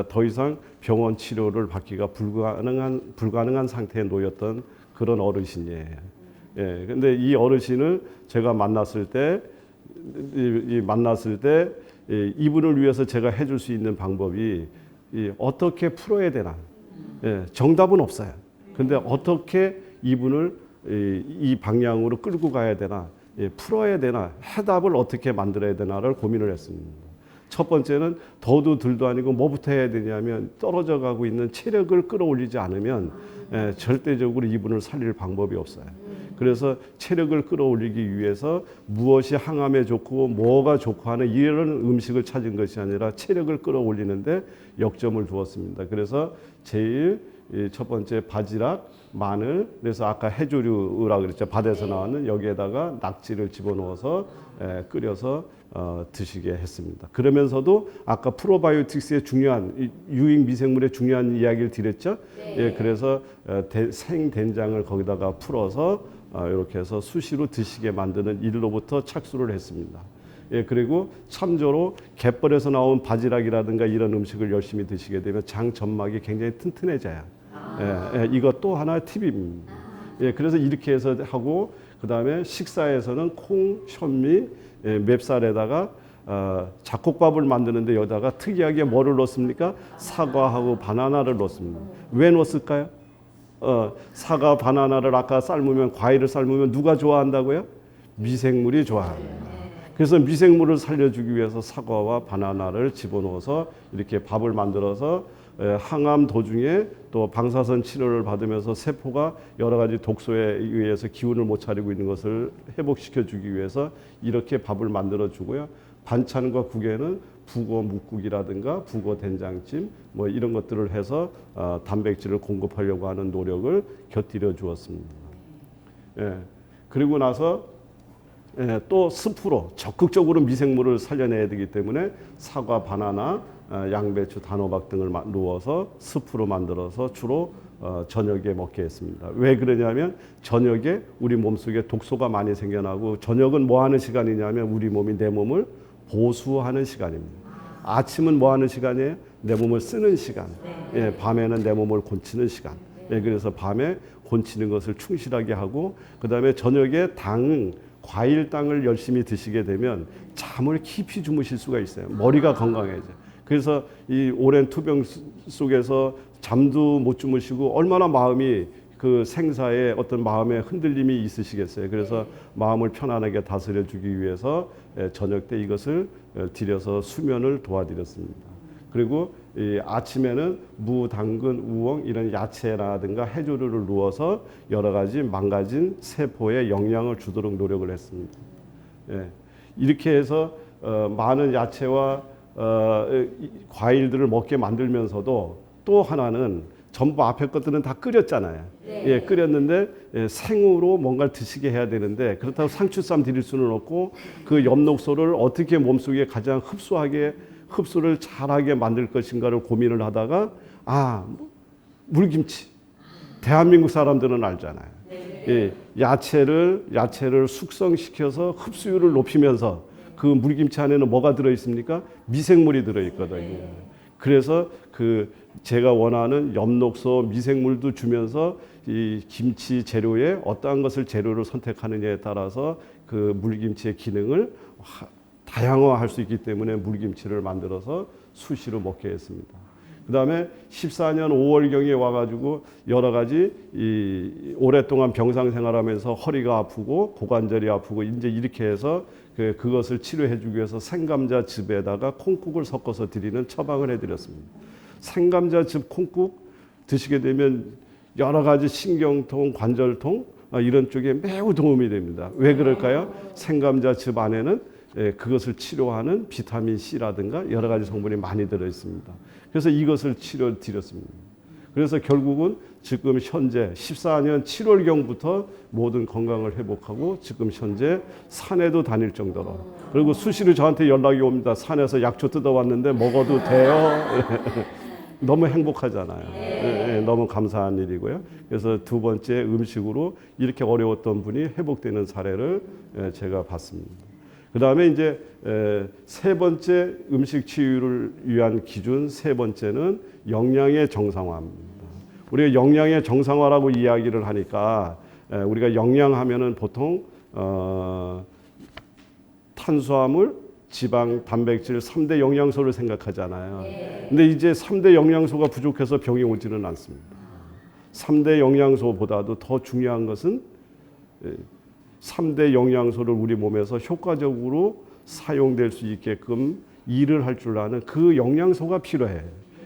더 이상 병원 치료를 받기가 불가능한 상태에 놓였던 그런 어르신이에요. 예, 근데 이 어르신을 제가 만났을 때 이분을 위해서 제가 해줄 수 있는 방법이 어떻게 풀어야 되나. 예, 정답은 없어요. 근데 어떻게 이분을 이 방향으로 끌고 가야 되나, 풀어야 되나, 해답을 어떻게 만들어야 되나를 고민을 했습니다. 첫 번째는 더도 덜도 아니고 뭐부터 해야 되냐면 떨어져 가고 있는 체력을 끌어올리지 않으면 절대적으로 이분을 살릴 방법이 없어요. 그래서 체력을 끌어올리기 위해서 무엇이 항암에 좋고 뭐가 좋고 하는 이런 음식을 찾은 것이 아니라 체력을 끌어올리는데 역점을 두었습니다. 그래서 제일 첫 번째 바지락, 마늘, 그래서 아까 해조류라 그랬죠. 밭에서 나왔는 여기에다가 낙지를 집어넣어서 끓여서 드시게 했습니다. 그러면서도 아까 프로바이오틱스의 중요한 유익 미생물의 중요한 이야기를 드렸죠. 네. 예, 그래서 생된장을 거기다가 풀어서 이렇게 해서 수시로 드시게 만드는 일로부터 착수를 했습니다. 예, 그리고 참조로 갯벌에서 나온 바지락이라든가 이런 음식을 열심히 드시게 되면 장 점막이 굉장히 튼튼해져요. 이것 또 하나의 팁입니다. 예, 그래서 이렇게 해서 하고 그 다음에 식사에서는 콩, 현미, 맵쌀에다가 잡곡밥을 만드는데 여기다가 특이하게 뭐를 넣습니까? 사과하고 바나나를 넣습니다. 왜 넣었을까요? 사과, 바나나를 아까 삶으면 과일을 삶으면 누가 좋아한다고요? 미생물이 좋아합니다. 그래서 미생물을 살려주기 위해서 사과와 바나나를 집어넣어서 이렇게 밥을 만들어서 항암 도중에 또 방사선 치료를 받으면서 세포가 여러 가지 독소에 의해서 기운을 못 차리고 있는 것을 회복시켜 주기 위해서 이렇게 밥을 만들어 주고요. 반찬과 국에는 북어 묵국이라든가 북어 된장찜 뭐 이런 것들을 해서 단백질을 공급하려고 하는 노력을 곁들여 주었습니다. 예. 그리고 나서 또 습으로 적극적으로 미생물을 살려내야 되기 때문에 사과, 바나나, 양배추, 단호박 등을 넣어서 습으로 만들어서 주로 저녁에 먹게 했습니다. 왜 그러냐면 저녁에 우리 몸속에 독소가 많이 생겨나고 저녁은 뭐 하는 시간이냐면 우리 몸이 내 몸을 보수하는 시간입니다. 아침은 뭐 하는 시간이에요? 내 몸을 쓰는 시간. 예, 밤에는 내 몸을 곤치는 시간. 예, 그래서 밤에 곤치는 것을 충실하게 하고 그다음에 저녁에 과일당을 열심히 드시게 되면 잠을 깊이 주무실 수가 있어요. 머리가 건강해져요. 그래서 이 오랜 투병 속에서 잠도 못 주무시고 얼마나 마음이 그 생사에 어떤 마음의 흔들림이 있으시겠어요. 그래서 마음을 편안하게 다스려 주기 위해서 저녁 때 이것을 드려서 수면을 도와드렸습니다. 그리고 이 아침에는 무, 당근, 우엉 이런 야채라든가 해조류를 넣어서 여러 가지 망가진 세포에 영양을 주도록 노력을 했습니다. 예. 이렇게 해서 많은 야채와 과일들을 먹게 만들면서도 또 하나는 전부 앞에 것들은 다 끓였잖아요. 네. 예, 끓였는데 생으로 뭔가를 드시게 해야 되는데 그렇다고 상추쌈 드릴 수는 없고 그 엽록소를 어떻게 몸속에 가장 흡수를 잘하게 만들 것인가를 고민을 하다가 물김치. 대한민국 사람들은 알잖아요. 네. 예, 야채를 숙성시켜서 흡수율을 높이면서 그 물김치 안에는 뭐가 들어 있습니까? 미생물이 들어 있거든요. 네. 그래서 제가 원하는 엽록소 미생물도 주면서 이 김치 재료에 어떠한 것을 재료를 선택하느냐에 따라서 그 물김치의 기능을 다양화할 수 있기 때문에 물김치를 만들어서 수시로 먹게 했습니다. 그 다음에 14년 5월경에 와가지고 여러 가지 오랫동안 병상 생활하면서 허리가 아프고 고관절이 아프고 이제 이렇게 해서 그것을 치료해주기 위해서 생감자즙에다가 콩국을 섞어서 드리는 처방을 해드렸습니다. 생감자즙 콩국 드시게 되면 여러 가지 신경통, 관절통 이런 쪽에 매우 도움이 됩니다. 왜 그럴까요? 생감자즙 안에는 그것을 치료하는 비타민 C라든가 여러 가지 성분이 많이 들어 있습니다. 그래서 이것을 치료 드렸습니다. 그래서 결국은 지금 현재 14년 7월경부터 모든 건강을 회복하고 지금 현재 산에도 다닐 정도로 그리고 수시로 저한테 연락이 옵니다. 산에서 약초 뜯어왔는데 먹어도 돼요? 너무 행복하잖아요. 너무 감사한 일이고요. 그래서 두 번째 음식으로 이렇게 어려웠던 분이 회복되는 사례를 제가 봤습니다. 그 다음에 이제 세 번째 음식 치유를 위한 기준 세 번째는 영양의 정상화입니다. 우리가 영양의 정상화라고 이야기를 하니까 우리가 영양하면은 보통 탄수화물, 지방, 단백질 3대 영양소를 생각하잖아요. 근데 이제 3대 영양소가 부족해서 병이 오지는 않습니다. 3대 영양소보다도 더 중요한 것은 3대 영양소를 우리 몸에서 효과적으로 사용될 수 있게끔 일을 할 줄 아는 그 영양소가 필요해.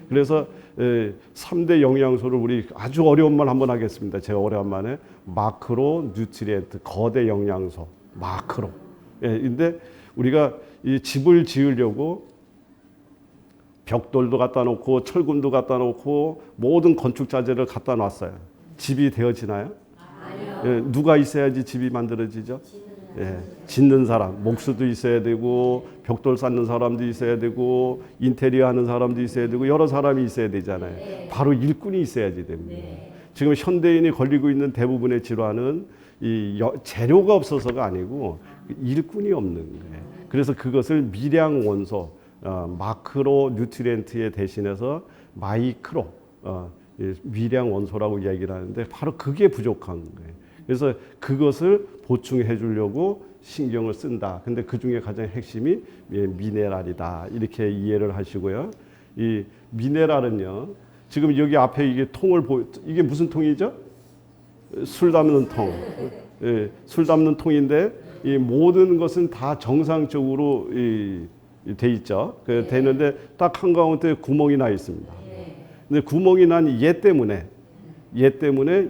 그래서 3대 영양소를 우리 아주 어려운 말 한번 하겠습니다. 제가 오래간만에 마크로 뉴트리엔트, 거대 영양소, 마크로. 근데 우리가 이 집을 지으려고 벽돌도 갖다 놓고 철근도 갖다 놓고 모든 건축 자재를 갖다 놨어요. 집이 되어지나요? 아니요. 누가 있어야지 집이 만들어지죠? 짓는 사람, 목수도 있어야 되고 벽돌 쌓는 사람도 있어야 되고 인테리어 하는 사람도 있어야 되고 여러 사람이 있어야 되잖아요. 바로 일꾼이 있어야지 됩니다. 지금 현대인이 걸리고 있는 대부분의 질환은 이 재료가 없어서가 아니고 일꾼이 없는 거예요. 그래서 그것을 미량 원소, 마크로 뉴트리엔트에 대신해서 마이크로 미량 원소라고 얘기를 하는데 바로 그게 부족한 거예요. 그래서 그것을 보충해 주려고 신경을 쓴다. 근데 그 중에 가장 핵심이 미네랄이다. 이렇게 이해를 하시고요. 이 미네랄은요. 지금 여기 앞에 이게 이게 무슨 통이죠? 술 담는 통. 술 담는 통인데 이 모든 것은 다 정상적으로 돼 있죠. 되는데 딱 한가운데 구멍이 나 있습니다. 근데 구멍이 난 얘 때문에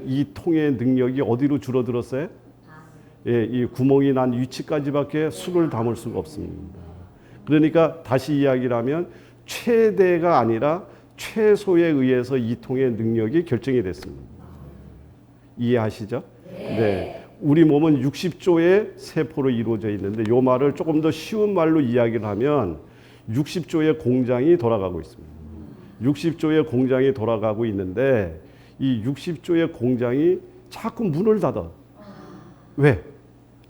이 통의 능력이 어디로 줄어들었어요? 예, 이 구멍이 난 위치까지밖에 술을 담을 수가 없습니다. 그러니까 다시 이야기를 하면 최대가 아니라 최소에 의해서 이 통의 능력이 결정이 됐습니다. 이해하시죠? 네. 우리 몸은 60조의 세포로 이루어져 있는데 이 말을 조금 더 쉬운 말로 이야기를 하면 60조의 공장이 돌아가고 있습니다. 60조의 공장이 돌아가고 있는데 이 60조의 공장이 자꾸 문을 닫아. 왜?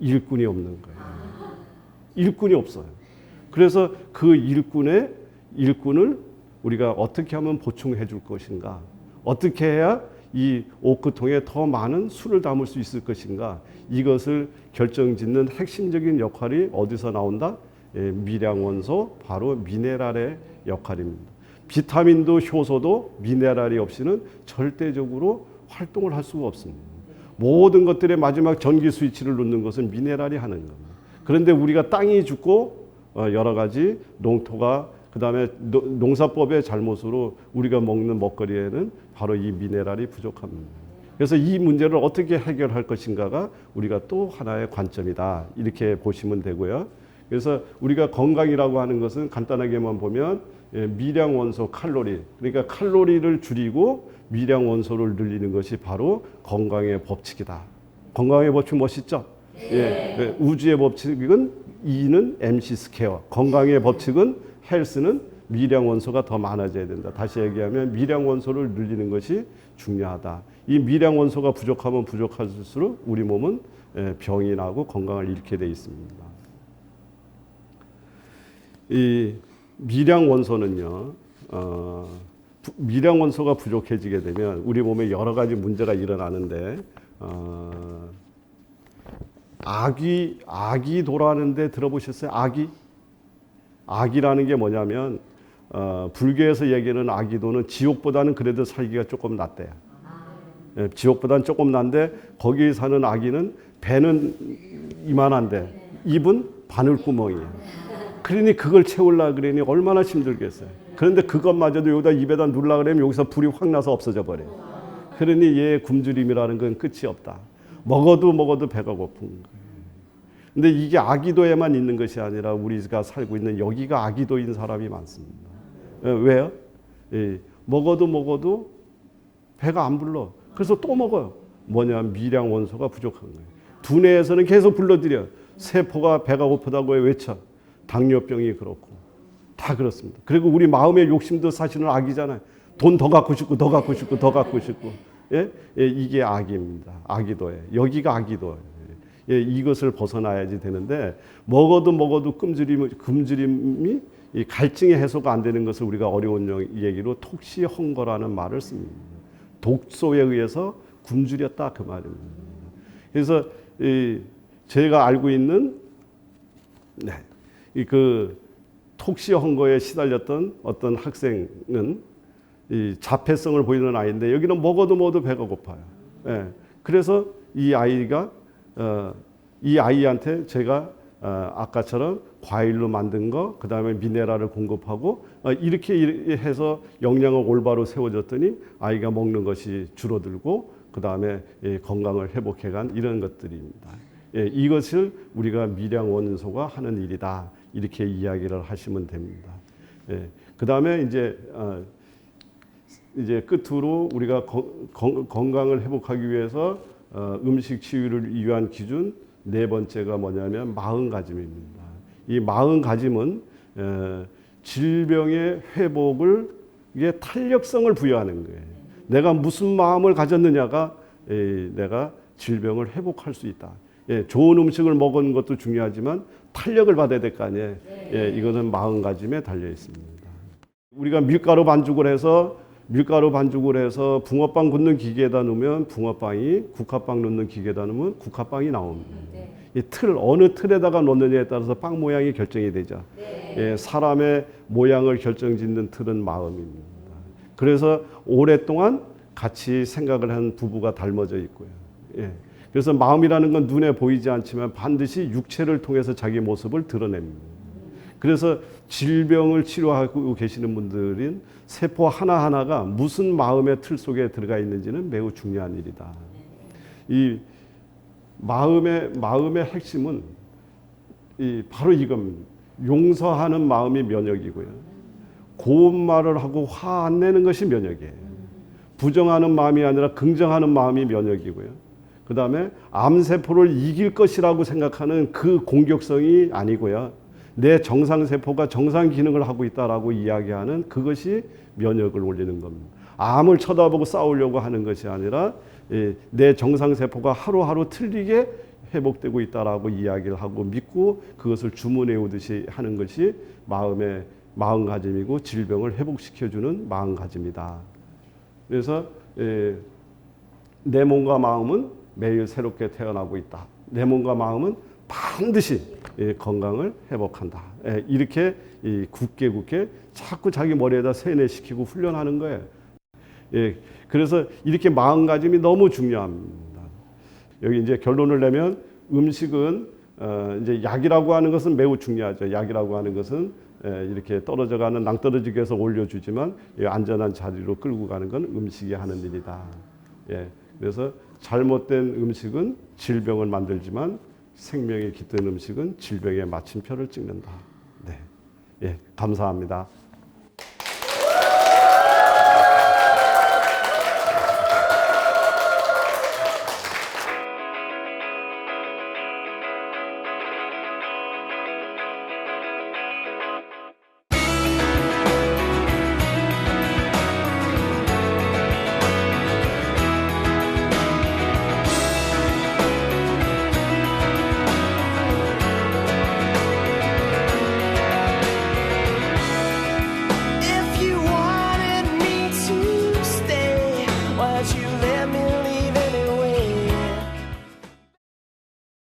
일꾼이 없는 거예요. 일꾼이 없어요. 그래서 그 일꾼을 우리가 어떻게 하면 보충해 줄 것인가? 어떻게 해야 이 오크통에 더 많은 술을 담을 수 있을 것인가? 이것을 결정짓는 핵심적인 역할이 어디서 나온다? 예, 미량원소, 바로 미네랄의 역할입니다. 비타민도 효소도 미네랄이 없이는 절대적으로 활동을 할 수가 없습니다. 모든 것들의 마지막 전기 스위치를 놓는 것은 미네랄이 하는 겁니다. 그런데 우리가 땅이 죽고 여러 가지 농토가 그다음에 농사법의 잘못으로 우리가 먹는 먹거리에는 바로 이 미네랄이 부족합니다. 그래서 이 문제를 어떻게 해결할 것인가가 우리가 또 하나의 관점이다. 이렇게 보시면 되고요. 그래서 우리가 건강이라고 하는 것은 간단하게만 보면 미량 원소 칼로리, 그러니까 칼로리를 줄이고 미량 원소를 늘리는 것이 바로 건강의 법칙이다. 건강의 법칙 멋있죠? 예, 우주의 법칙은 E는 MC 스퀘어, 건강의 법칙은 헬스는 미량 원소가 더 많아져야 된다. 다시 얘기하면 미량 원소를 늘리는 것이 중요하다. 이 미량 원소가 부족하면 부족할수록 우리 몸은 병이 나고 건강을 잃게 돼 있습니다. 이 미량 원소는요, 미량 원소가 부족해지게 되면 우리 몸에 여러 가지 문제가 일어나는데, 악이 돌아가는데 들어보셨어요? 악이라는 게 뭐냐면, 불교에서 얘기하는 악이도는 지옥보다는 그래도 살기가 조금 낫대요. 예, 지옥보다는 조금 난데 거기 사는 아기는 배는 이만한데 입은 바늘구멍이에요. 그러니 그걸 채우려고 그러니 얼마나 힘들겠어요. 그런데 그것마저도 여기다 입에다 누르려고 그러면 여기서 불이 확 나서 없어져 버려요. 그러니 얘의 굶주림이라는 건 끝이 없다. 먹어도 배가 고픈 거예요. 근데 이게 아기도에만 있는 것이 아니라 우리가 살고 있는 여기가 아기도인 사람이 많습니다. 왜요? 예, 먹어도 배가 안 불러. 그래서 또 먹어요. 뭐냐, 미량 원소가 부족한 거예요. 두뇌에서는 계속 불러들여. 세포가 배가 고프다고 외쳐. 당뇨병이 그렇고 다 그렇습니다. 그리고 우리 마음의 욕심도 사실은 악이잖아요. 돈 더 갖고 싶고 더 갖고 싶고 더 갖고 싶고. 예? 예, 이게 악입니다. 악이도예요. 여기가 악이도예요. 예, 이것을 벗어나야지 되는데 먹어도 굶주림이 이 갈증의 해소가 안 되는 것을 우리가 어려운 얘기로 톡시헝거라는 말을 씁니다. 독소에 의해서 굶주렸다 그 말입니다. 그래서 제가 알고 있는 그 톡시헝거에 시달렸던 어떤 학생은 이 자폐성을 보이는 아이인데 여기는 먹어도 배가 고파요. 예. 그래서 이 아이한테 제가 아까처럼 과일로 만든 거, 그 다음에 미네랄을 공급하고 이렇게 해서 영양을 올바로 세워줬더니 아이가 먹는 것이 줄어들고 그 다음에 건강을 회복해간 이런 것들입니다. 예, 이것을 우리가 미량 원소가 하는 일이다. 이렇게 이야기를 하시면 됩니다. 예, 그 다음에 이제 끝으로 우리가 건강을 회복하기 위해서 음식 치유를 위한 기준 네 번째가 뭐냐면 마음가짐입니다. 이 마음가짐은 질병의 회복을 이게 탄력성을 부여하는 거예요. 내가 무슨 마음을 가졌느냐가 내가 질병을 회복할 수 있다. 예, 좋은 음식을 먹은 것도 중요하지만 탄력을 받아야 될 거 아니에요. 예, 이거는 마음가짐에 달려 있습니다. 우리가 밀가루 반죽을 해서 붕어빵 굽는 기계에다 넣으면 붕어빵이, 국화빵 넣는 기계에다 넣으면 국화빵이 나옵니다. 이 어느 틀에다가 넣느냐에 따라서 빵 모양이 결정이 되죠. 예, 사람의 모양을 결정짓는 틀은 마음입니다. 그래서 오랫동안 같이 생각을 한 부부가 닮아져 있고요. 예. 그래서 마음이라는 건 눈에 보이지 않지만 반드시 육체를 통해서 자기 모습을 드러냅니다. 그래서 질병을 치료하고 계시는 분들은 세포 하나하나가 무슨 마음의 틀 속에 들어가 있는지는 매우 중요한 일이다. 이 마음의 핵심은 바로 이겁니다. 용서하는 마음이 면역이고요. 고운 말을 하고 화 안 내는 것이 면역이에요. 부정하는 마음이 아니라 긍정하는 마음이 면역이고요. 그 다음에 암세포를 이길 것이라고 생각하는 그 공격성이 아니고요. 내 정상세포가 정상 기능을 하고 있다라고 이야기하는 그것이 면역을 올리는 겁니다. 암을 쳐다보고 싸우려고 하는 것이 아니라 내 정상세포가 하루하루 틀리게 회복되고 있다라고 이야기를 하고 믿고 그것을 주문해 오듯이 하는 것이 마음의 마음가짐이고 질병을 회복시켜주는 마음가짐이다. 그래서 내 몸과 마음은 매일 새롭게 태어나고 있다. 내 몸과 마음은 반드시 건강을 회복한다. 이렇게 굳게 자꾸 자기 머리에다 세뇌시키고 훈련하는 거예요. 그래서 이렇게 마음가짐이 너무 중요합니다. 여기 이제 결론을 내면 음식은 이제 약이라고 하는 것은 매우 중요하죠. 약이라고 하는 것은 이렇게 떨어져가는 낭떠러지기 위해서 올려주지만 안전한 자리로 끌고 가는 건 음식이 하는 일이다. 그래서 잘못된 음식은 질병을 만들지만 생명이 깃든 음식은 질병의 마침표를 찍는다. 네, 감사합니다.